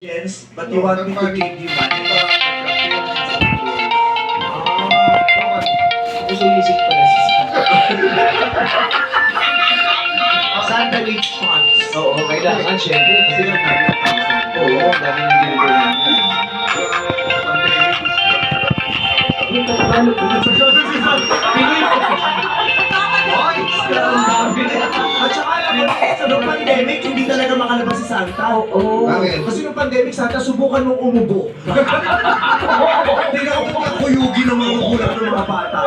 Yes, but you want me to give you money? Usulisik pala si Sandwich funds. Oo, kailangan syempre. Kasi oo, dami ng ginagawa. At saka alam mo, nung pandemic, hindi talaga makalabas si Santa. Oo. Bakit? Kasi nung pandemic, Santa, subukan mong umubo. Hindi na ako kuyugi ng mga kukulang ng mga bata.